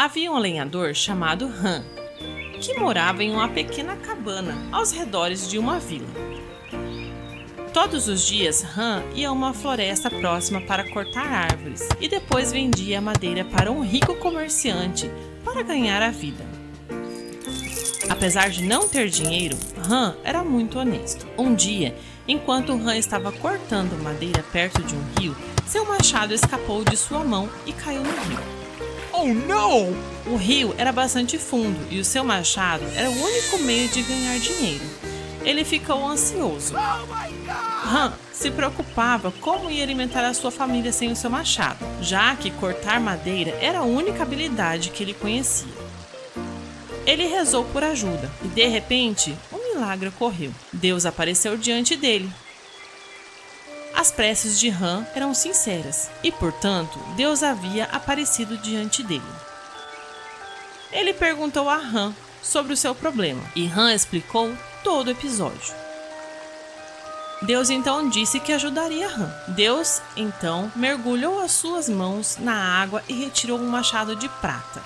Havia um lenhador chamado Han, que morava em uma pequena cabana aos redores de uma vila. Todos os dias, Han ia a uma floresta próxima para cortar árvores e depois vendia a madeira para um rico comerciante para ganhar a vida. Apesar de não ter dinheiro, Han era muito honesto. Um dia, enquanto Han estava cortando madeira perto de um rio, seu machado escapou de sua mão e caiu no rio. Oh, não! O rio era bastante fundo e o seu machado era o único meio de ganhar dinheiro. Ele ficou ansioso. Han se preocupava como ia alimentar a sua família sem o seu machado, já que cortar madeira era a única habilidade que ele conhecia. Ele rezou por ajuda e, de repente, um milagre ocorreu. Deus apareceu diante dele. As preces de Han eram sinceras e, portanto, Deus havia aparecido diante dele. Ele perguntou a Han sobre o seu problema e Han explicou todo o episódio. Deus então disse que ajudaria Han. Deus então mergulhou as suas mãos na água e retirou um machado de prata.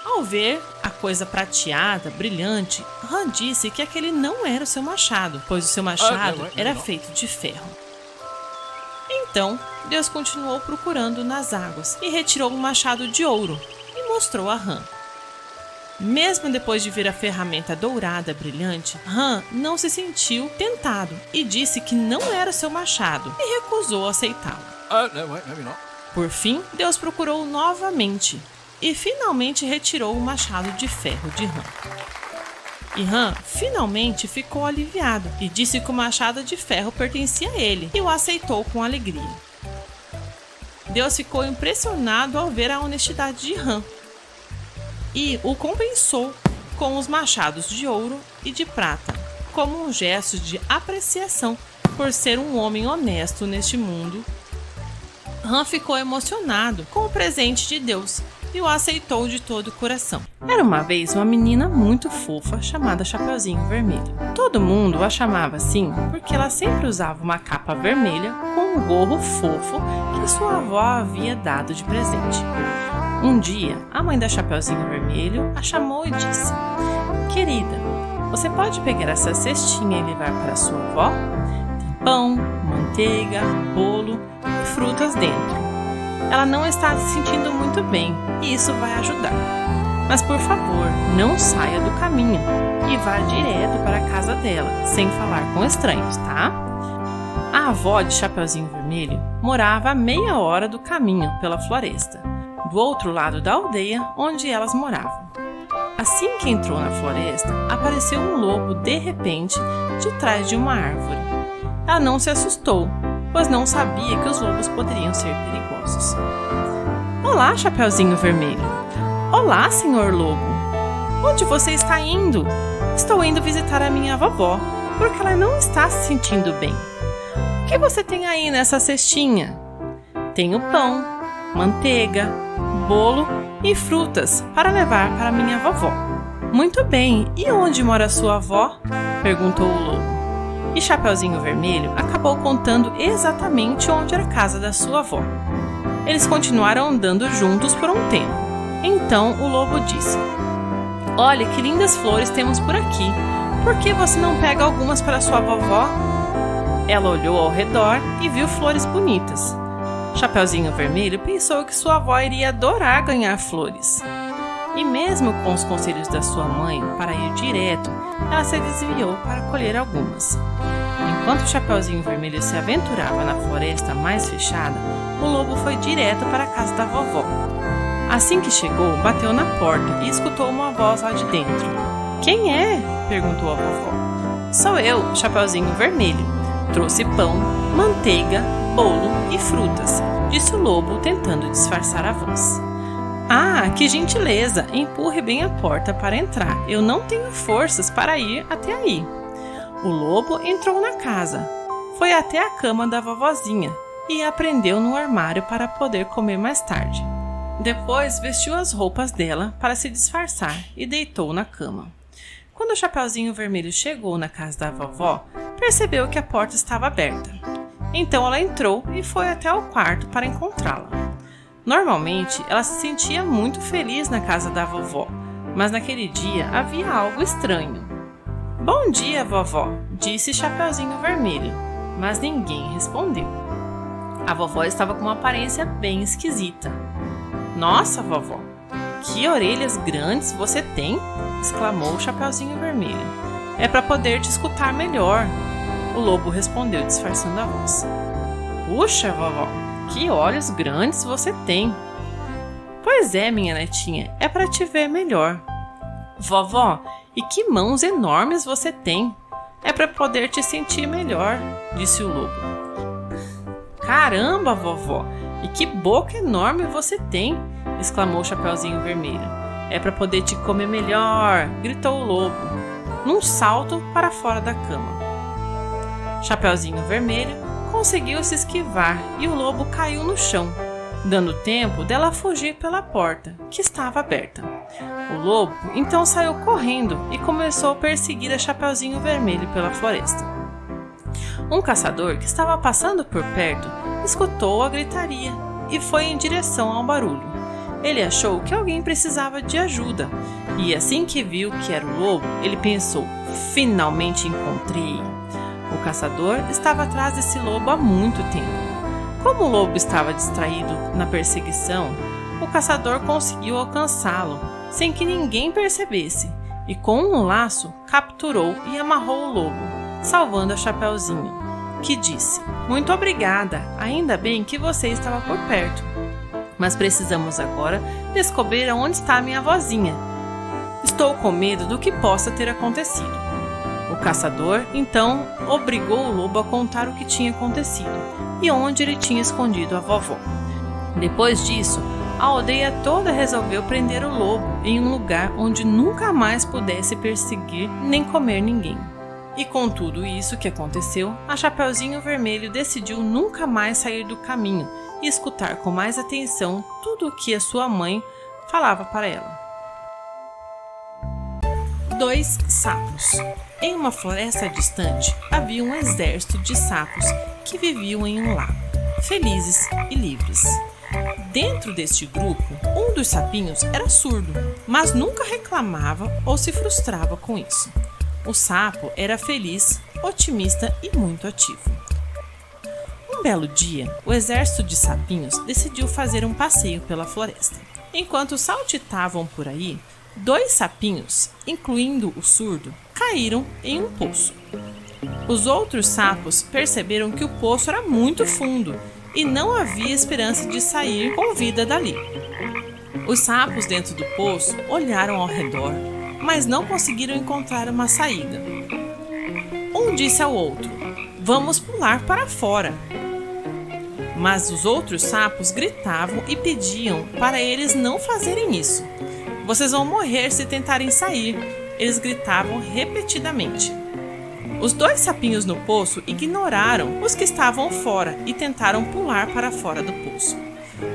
Ao ver a coisa prateada, brilhante, Han disse que aquele não era o seu machado, pois o seu machado era feito de ferro. Então, Deus continuou procurando nas águas e retirou um machado de ouro e mostrou a Han. Mesmo depois de ver a ferramenta dourada brilhante, Han não se sentiu tentado e disse que não era o seu machado e recusou aceitá-lo. Por fim, Deus procurou novamente e finalmente retirou o machado de ferro de Han. E Han finalmente ficou aliviado e disse que o machado de ferro pertencia a ele e o aceitou com alegria. Deus ficou impressionado ao ver a honestidade de Han e o compensou com os machados de ouro e de prata, como um gesto de apreciação por ser um homem honesto neste mundo. Han ficou emocionado com o presente de Deus e o aceitou de todo o coração. Era uma vez uma menina muito fofa chamada Chapeuzinho Vermelho. Todo mundo a chamava assim porque ela sempre usava uma capa vermelha com um gorro fofo que sua avó havia dado de presente. Um dia, a mãe da Chapeuzinho Vermelho a chamou e disse: "Querida, você pode pegar essa cestinha e levar para sua avó? Tem pão, manteiga, bolo e frutas dentro. Ela não está se sentindo muito bem e isso vai ajudar. Mas por favor, não saia do caminho e vá direto para a casa dela, sem falar com estranhos, tá?" A avó de Chapeuzinho Vermelho morava a meia hora do caminho pela floresta, do outro lado da aldeia onde elas moravam. Assim que entrou na floresta, apareceu um lobo de repente de trás de uma árvore. Ela não se assustou, pois não sabia que os lobos poderiam ser perigosos. "Olá, Chapeuzinho Vermelho." "Olá, senhor lobo. Onde você está indo?" "Estou indo visitar a minha vovó, porque ela não está se sentindo bem." "O que você tem aí nessa cestinha?" "Tenho pão, manteiga, bolo e frutas para levar para minha vovó." "Muito bem, e onde mora sua avó?" perguntou o lobo. E Chapeuzinho Vermelho acabou contando exatamente onde era a casa da sua avó. Eles continuaram andando juntos por um tempo. Então o lobo disse: "Olha que lindas flores temos por aqui. Por que você não pega algumas para sua vovó?" Ela olhou ao redor e viu flores bonitas. Chapeuzinho Vermelho pensou que sua avó iria adorar ganhar flores. E mesmo com os conselhos da sua mãe para ir direto, ela se desviou para colher algumas. Enquanto o Chapeuzinho Vermelho se aventurava na floresta mais fechada, o lobo foi direto para a casa da vovó. Assim que chegou, bateu na porta e escutou uma voz lá de dentro. "Quem é?" perguntou a vovó. "Sou eu, Chapeuzinho Vermelho. Trouxe pão, manteiga, bolo e frutas", disse o lobo tentando disfarçar a voz. "Ah, que gentileza! Empurre bem a porta para entrar. Eu não tenho forças para ir até aí." O lobo entrou na casa, foi até a cama da vovozinha e a prendeu no armário para poder comer mais tarde. Depois vestiu as roupas dela para se disfarçar e deitou na cama. Quando o Chapeuzinho Vermelho chegou na casa da vovó, percebeu que a porta estava aberta. Então ela entrou e foi até o quarto para encontrá-la. Normalmente, ela se sentia muito feliz na casa da vovó, mas naquele dia havia algo estranho. "Bom dia, vovó", disse Chapeuzinho Vermelho, mas ninguém respondeu. A vovó estava com uma aparência bem esquisita. "Nossa, vovó, que orelhas grandes você tem!" exclamou Chapeuzinho Vermelho. "É para poder te escutar melhor", o lobo respondeu disfarçando a voz. "Puxa, vovó, que olhos grandes você tem!" "Pois é, minha netinha, é para te ver melhor." "Vovó, e que mãos enormes você tem! É para poder te sentir melhor", disse o lobo. "Caramba, vovó, e que boca enorme você tem!" exclamou Chapeuzinho Vermelho. "É para poder te comer melhor", gritou o lobo, num salto para fora da cama. Chapeuzinho Vermelho conseguiu se esquivar e o lobo caiu no chão, dando tempo dela fugir pela porta, que estava aberta. O lobo então saiu correndo e começou a perseguir a Chapeuzinho Vermelho pela floresta. Um caçador que estava passando por perto escutou a gritaria e foi em direção ao barulho. Ele achou que alguém precisava de ajuda e assim que viu que era o lobo, ele pensou: "Finalmente encontrei!" O caçador estava atrás desse lobo há muito tempo. Como o lobo estava distraído na perseguição, o caçador conseguiu alcançá-lo sem que ninguém percebesse e com um laço capturou e amarrou o lobo, salvando a Chapeuzinho, que disse: "Muito obrigada, ainda bem que você estava por perto. Mas precisamos agora descobrir onde está minha vozinha. Estou com medo do que possa ter acontecido." O caçador, então, obrigou o lobo a contar o que tinha acontecido e onde ele tinha escondido a vovó. Depois disso, a aldeia toda resolveu prender o lobo em um lugar onde nunca mais pudesse perseguir nem comer ninguém. E com tudo isso que aconteceu, a Chapeuzinho Vermelho decidiu nunca mais sair do caminho e escutar com mais atenção tudo o que a sua mãe falava para ela. 2 sapos. Em uma floresta distante, havia um exército de sapos que viviam em um lago, felizes e livres. Dentro deste grupo, um dos sapinhos era surdo, mas nunca reclamava ou se frustrava com isso. O sapo era feliz, otimista e muito ativo. Um belo dia, o exército de sapinhos decidiu fazer um passeio pela floresta. Enquanto saltitavam por aí, 2 sapinhos, incluindo o surdo, caíram em um poço. Os outros sapos perceberam que o poço era muito fundo e não havia esperança de sair com vida dali. Os sapos dentro do poço olharam ao redor, mas não conseguiram encontrar uma saída. Um disse ao outro: "Vamos pular para fora." Mas os outros sapos gritavam e pediam para eles não fazerem isso. "Vocês vão morrer se tentarem sair", eles gritavam repetidamente. Os 2 sapinhos no poço ignoraram os que estavam fora e tentaram pular para fora do poço.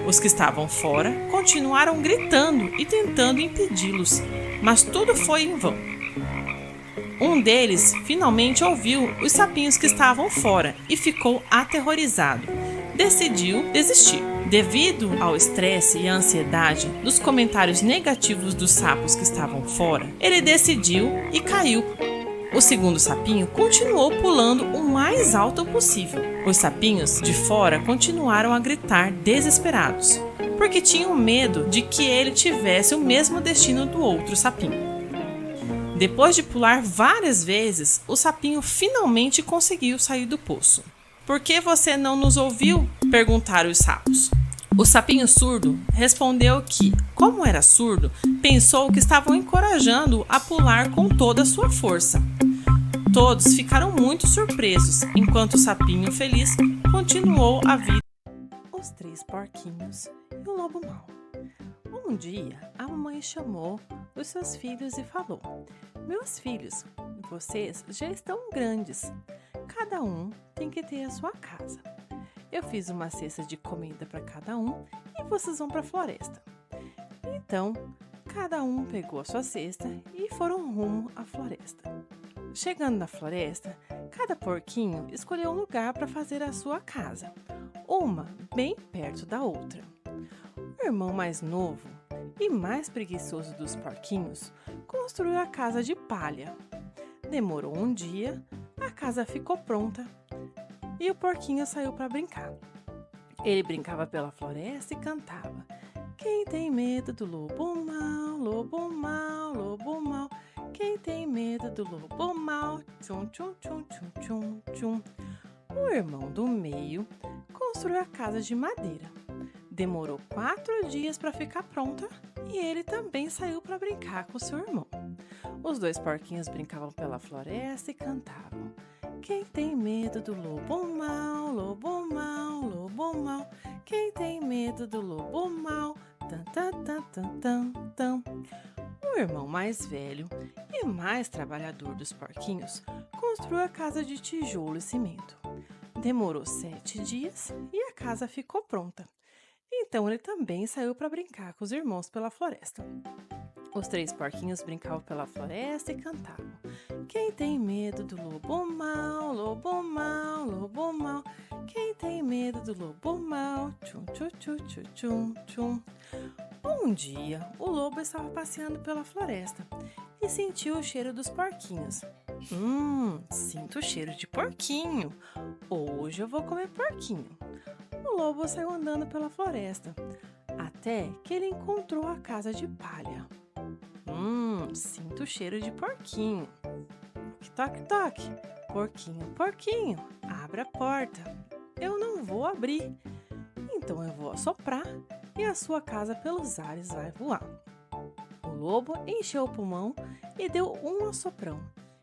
Os que estavam fora continuaram gritando e tentando impedi-los, mas tudo foi em vão. Um deles finalmente ouviu os sapinhos que estavam fora e ficou aterrorizado. Decidiu desistir. Devido ao estresse e à ansiedade dos comentários negativos dos sapos que estavam fora, ele decidiu e caiu. O segundo sapinho continuou pulando o mais alto possível. Os sapinhos de fora continuaram a gritar desesperados, porque tinham medo de que ele tivesse o mesmo destino do outro sapinho. Depois de pular várias vezes, o sapinho finalmente conseguiu sair do poço. "Por que você não nos ouviu?" perguntaram os sapos. O sapinho surdo respondeu que, como era surdo, pensou que estavam encorajando-o a pular com toda a sua força. Todos ficaram muito surpresos, enquanto o sapinho feliz continuou a vida. Os 3 porquinhos e o lobo mau. Um dia, a mamãe chamou os seus filhos e falou: "Meus filhos, vocês já estão grandes. Cada um tem que ter a sua casa. Eu fiz uma cesta de comida para cada um e vocês vão para a floresta." Então, cada um pegou a sua cesta e foram rumo à floresta. Chegando na floresta, cada porquinho escolheu um lugar para fazer a sua casa, uma bem perto da outra. irmão mais novo e mais preguiçoso dos porquinhos construiu a casa de palha. Demorou um dia, a casa ficou pronta e o porquinho saiu para brincar. Ele brincava pela floresta e cantava: quem tem medo do lobo mau, lobo mau, lobo mau. Quem tem medo do lobo mau, tchum, tchum, tchum, tchum, tchum, tchum. O irmão do meio construiu a casa de madeira. Demorou 4 dias para ficar pronta e ele também saiu para brincar com seu irmão. Os 2 porquinhos brincavam pela floresta e cantavam: quem tem medo do lobo mau, lobo mau, lobo mau. Quem tem medo do lobo mau, tan, tan, tan, tan, tan, tan. O irmão mais velho e mais trabalhador dos porquinhos construiu a casa de tijolo e cimento. Demorou 7 dias e a casa ficou pronta. Então ele também saiu para brincar com os irmãos pela floresta. Os 3 porquinhos brincavam pela floresta e cantavam: quem tem medo do lobo mau, lobo mau, lobo mau. Quem tem medo do lobo mau, tchum, tchum, tchum, tchum, tchum, tchum. Um dia, o lobo estava passeando pela floresta e sentiu o cheiro dos porquinhos. Sinto o cheiro de porquinho. Hoje eu vou comer porquinho. O lobo saiu andando pela floresta, até que ele encontrou a casa de palha. Sinto o cheiro de porquinho. Toque, toque. Porquinho, porquinho, abra a porta. Eu não vou abrir. Então eu vou assoprar e a sua casa pelos ares vai voar. O lobo encheu o pulmão e deu um assoprão,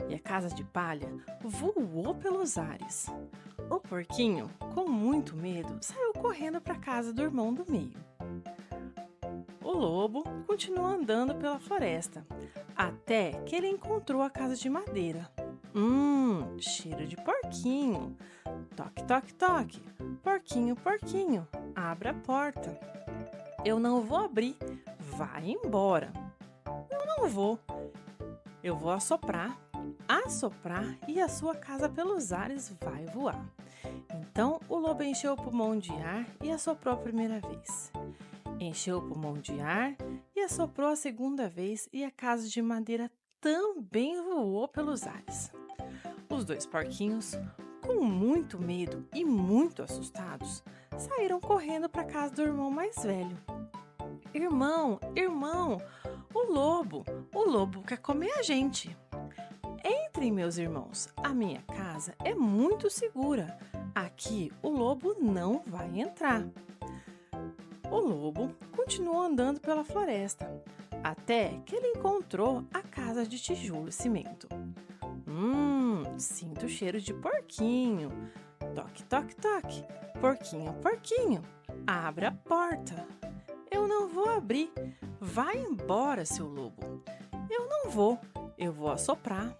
e a casa de palha voou pelos ares. O porquinho, com muito medo, saiu correndo para a casa do irmão do meio. O lobo continuou andando pela floresta, até que ele encontrou a casa de madeira. Cheiro de porquinho. Toque, toque, toque. Porquinho, porquinho, abra a porta. Eu não vou abrir. Vai embora. Eu não vou. Eu vou assoprar e a sua casa pelos ares vai voar. Então o lobo encheu o pulmão de ar e assoprou a primeira vez. Encheu o pulmão de ar e assoprou a segunda vez e a casa de madeira também voou pelos ares. Os 2 porquinhos, com muito medo e muito assustados, saíram correndo para a casa do irmão mais velho. Irmão, irmão, o lobo quer comer a gente. Entrem, meus irmãos, a minha casa é muito segura. Aqui o lobo não vai entrar. O lobo continuou andando pela floresta, até que ele encontrou a casa de tijolo e cimento. Sinto o cheiro de porquinho. Toque, toque, toque. Porquinho, porquinho, abra a porta. Eu não vou abrir. Vai embora, seu lobo. Eu não vou. Eu vou assoprar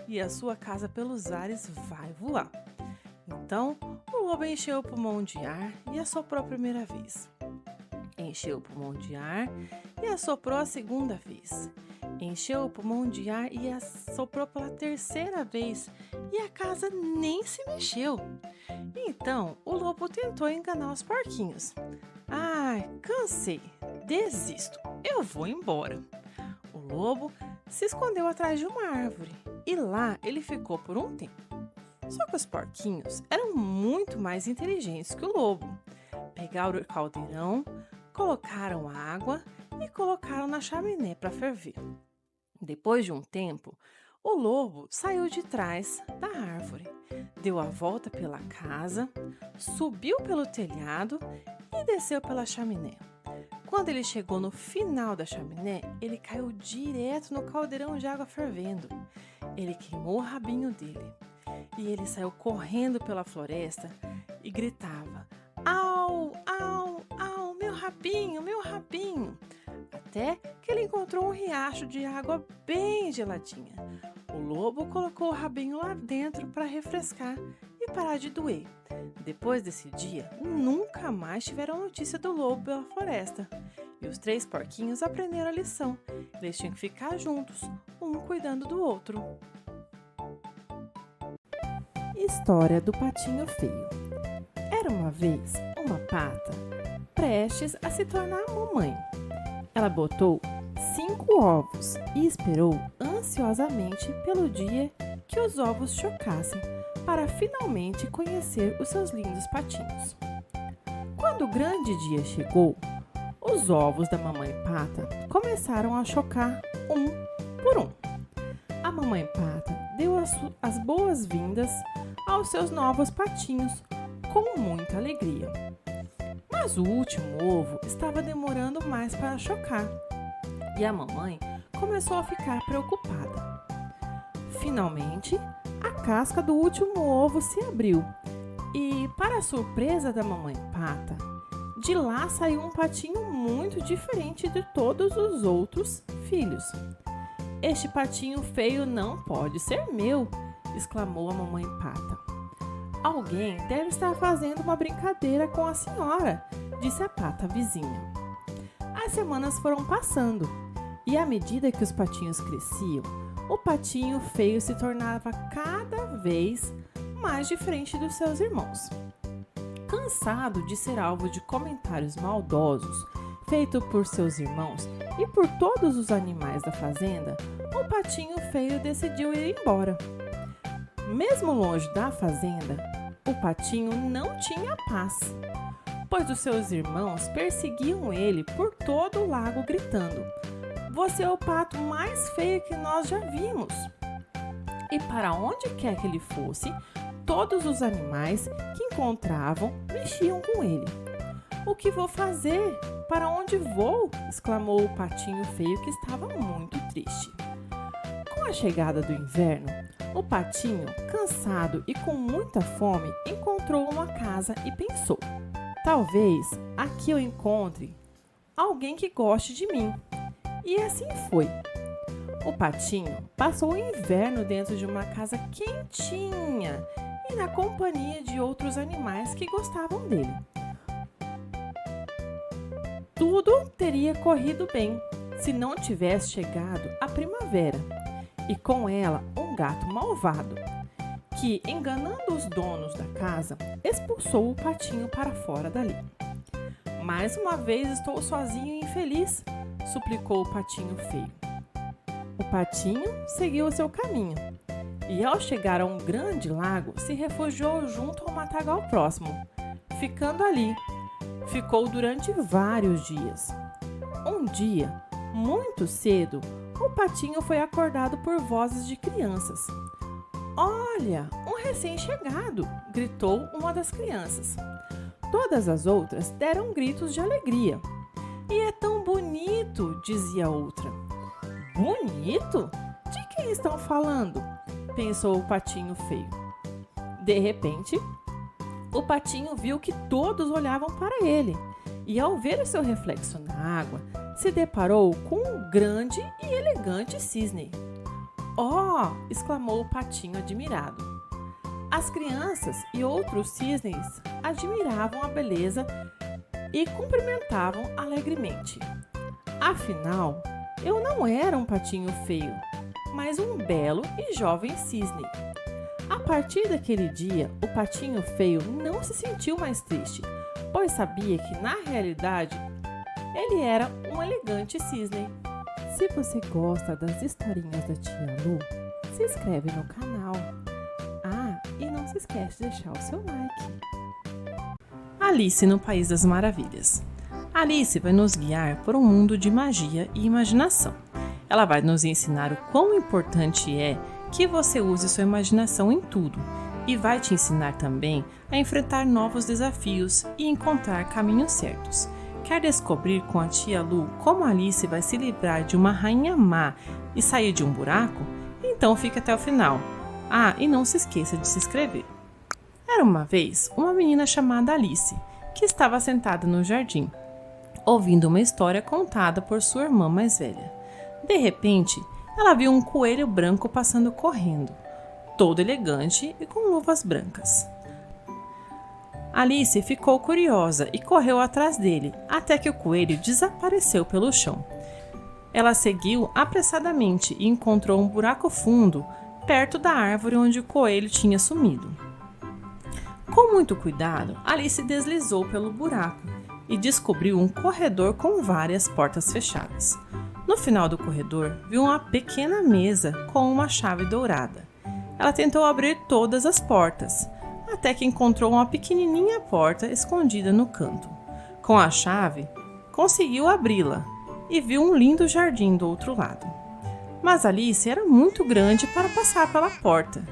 e a sua casa pelos ares vai voar. Então, o lobo encheu o pulmão de ar e assoprou a primeira vez. Encheu o pulmão de ar e assoprou a segunda vez. Encheu o pulmão de ar e assoprou pela terceira vez e a casa nem se mexeu. Então, o lobo tentou enganar os porquinhos. Cansei, desisto, eu vou embora. O lobo se escondeu atrás de uma árvore e lá ele ficou por um tempo. Só que os porquinhos eram muito mais inteligentes que o lobo. Pegaram o caldeirão, colocaram água e colocaram na chaminé para ferver. Depois de um tempo, o lobo saiu de trás da árvore, deu a volta pela casa, subiu pelo telhado e desceu pela chaminé. Quando ele chegou no final da chaminé, ele caiu direto no caldeirão de água fervendo. Ele queimou o rabinho dele e ele saiu correndo pela floresta e gritava: au, au, au, meu rabinho, meu rabinho! Até que ele encontrou um riacho de água bem geladinha. O lobo colocou o rabinho lá dentro para refrescar e parar de doer. Depois desse dia, nunca mais tiveram notícia do lobo pela floresta. E os 3 porquinhos aprenderam a lição. Eles tinham que ficar juntos, um cuidando do outro. História do Patinho Feio. Era uma vez uma pata prestes a se tornar mamãe. Ela botou 5 ovos e esperou ansiosamente pelo dia que os ovos chocassem para finalmente conhecer os seus lindos patinhos. Quando o grande dia chegou, os ovos da mamãe pata começaram a chocar um por um. A mamãe pata deu as boas-vindas aos seus novos patinhos com muita alegria. Mas o último ovo estava demorando mais para chocar e a mamãe começou a ficar preocupada. Finalmente, a casca do último ovo se abriu e, para a surpresa da mamãe pata, de lá saiu um patinho muito diferente de todos os outros filhos. "Este patinho feio não pode ser meu!" exclamou a mamãe pata. "Alguém deve estar fazendo uma brincadeira com a senhora", disse a pata vizinha. As semanas foram passando e, à medida que os patinhos cresciam, o patinho feio se tornava cada vez mais diferente dos seus irmãos. Cansado de ser alvo de comentários maldosos feitos por seus irmãos e por todos os animais da fazenda, o patinho feio decidiu ir embora. Mesmo longe da fazenda, o patinho não tinha paz, pois os seus irmãos perseguiam ele por todo o lago gritando: "Você é o pato mais feio que nós já vimos!" E para onde quer que ele fosse, todos os animais que encontravam mexiam com ele. "O que vou fazer? Para onde vou?" exclamou o patinho feio, que estava muito triste. Com a chegada do inverno, o patinho, cansado e com muita fome, encontrou uma casa e pensou: "Talvez aqui eu encontre alguém que goste de mim." E assim foi. O patinho passou o inverno dentro de uma casa quentinha e na companhia de outros animais que gostavam dele. Tudo teria corrido bem se não tivesse chegado a primavera e com ela um gato malvado que, enganando os donos da casa, expulsou o patinho para fora dali. "Mais uma vez estou sozinho e infeliz", suplicou o patinho feio. O patinho seguiu o seu caminho e, ao chegar a um grande lago, se refugiou junto ao matagal próximo. Ficando ali, ficou durante vários dias. Um dia, muito cedo, o patinho foi acordado por vozes de crianças. "Olha, um recém-chegado!" gritou uma das crianças. Todas as outras deram gritos de alegria. "E é tão bonito!" dizia outra. "Bonito? De quem estão falando?" pensou o patinho feio. De repente, o patinho viu que todos olhavam para ele e, ao ver o seu reflexo na água, se deparou com um grande e elegante cisne. "Oh!" exclamou o patinho admirado. As crianças e outros cisnes admiravam a beleza e cumprimentavam alegremente. Afinal, eu não era um patinho feio, mas um belo e jovem cisne. A partir daquele dia, o patinho feio não se sentiu mais triste, pois sabia que, na realidade, ele era um elegante cisne. Se você gosta das historinhas da Tia Lu, se inscreve no canal. E não se esquece de deixar o seu like. Alice no País das Maravilhas. Alice vai nos guiar por um mundo de magia e imaginação. Ela vai nos ensinar o quão importante é que você use sua imaginação em tudo e vai te ensinar também a enfrentar novos desafios e encontrar caminhos certos. Quer descobrir com a Tia Lu como Alice vai se livrar de uma rainha má e sair de um buraco? Então fique até o final. E não se esqueça de se inscrever. Era uma vez uma menina chamada Alice, que estava sentada no jardim, ouvindo uma história contada por sua irmã mais velha. De repente, ela viu um coelho branco passando correndo, todo elegante e com luvas brancas. Alice ficou curiosa e correu atrás dele, até que o coelho desapareceu pelo chão. Ela seguiu apressadamente e encontrou um buraco fundo perto da árvore onde o coelho tinha sumido. Com muito cuidado, Alice deslizou pelo buraco e descobriu um corredor com várias portas fechadas. No final do corredor, viu uma pequena mesa com uma chave dourada. Ela tentou abrir todas as portas, até que encontrou uma pequenininha porta escondida no canto. Com a chave, conseguiu abri-la e viu um lindo jardim do outro lado. Mas Alice era muito grande para passar pela porta.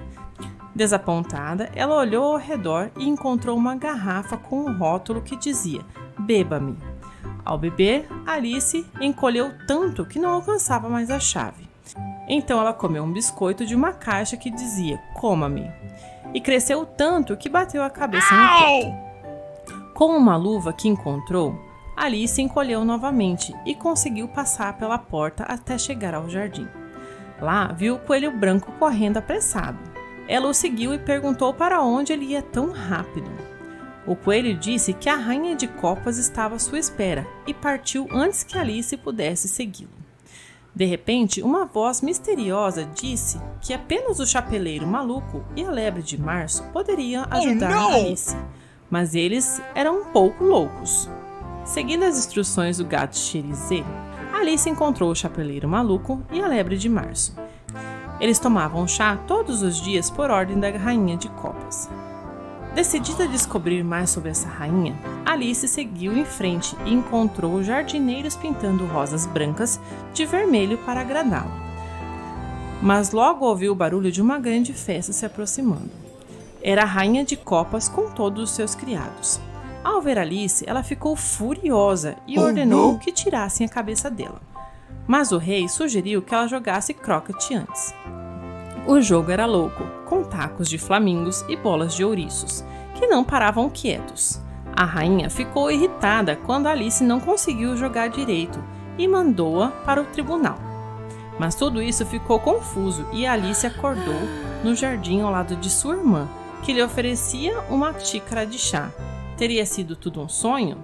Desapontada, ela olhou ao redor e encontrou uma garrafa com um rótulo que dizia "Beba-me". Ao beber, Alice encolheu tanto que não alcançava mais a chave. Então ela comeu um biscoito de uma caixa que dizia "Coma-me" e cresceu tanto que bateu a cabeça no teto. Com uma luva que encontrou, Alice encolheu novamente e conseguiu passar pela porta até chegar ao jardim. Lá viu o coelho branco correndo apressado. Ela o seguiu e perguntou para onde ele ia tão rápido. O coelho disse que a rainha de copas estava à sua espera e partiu antes que Alice pudesse segui-lo. De repente, uma voz misteriosa disse que apenas o chapeleiro maluco e a lebre de março poderiam ajudar Alice, mas eles eram um pouco loucos. Seguindo as instruções do gato Cherizé, Alice encontrou o chapeleiro maluco e a lebre de março. Eles tomavam chá todos os dias por ordem da rainha de copas. Decidida a descobrir mais sobre essa rainha, Alice seguiu em frente e encontrou jardineiros pintando rosas brancas de vermelho para agradá-la. Mas logo ouviu o barulho de uma grande festa se aproximando. Era a rainha de copas com todos os seus criados. Ao ver Alice, ela ficou furiosa e ordenou que tirassem a cabeça dela. Mas o rei sugeriu que ela jogasse croquete antes. O jogo era louco, com tacos de flamingos e bolas de ouriços, que não paravam quietos. A rainha ficou irritada quando Alice não conseguiu jogar direito e mandou-a para o tribunal. Mas tudo isso ficou confuso e Alice acordou no jardim ao lado de sua irmã, que lhe oferecia uma xícara de chá. Teria sido tudo um sonho?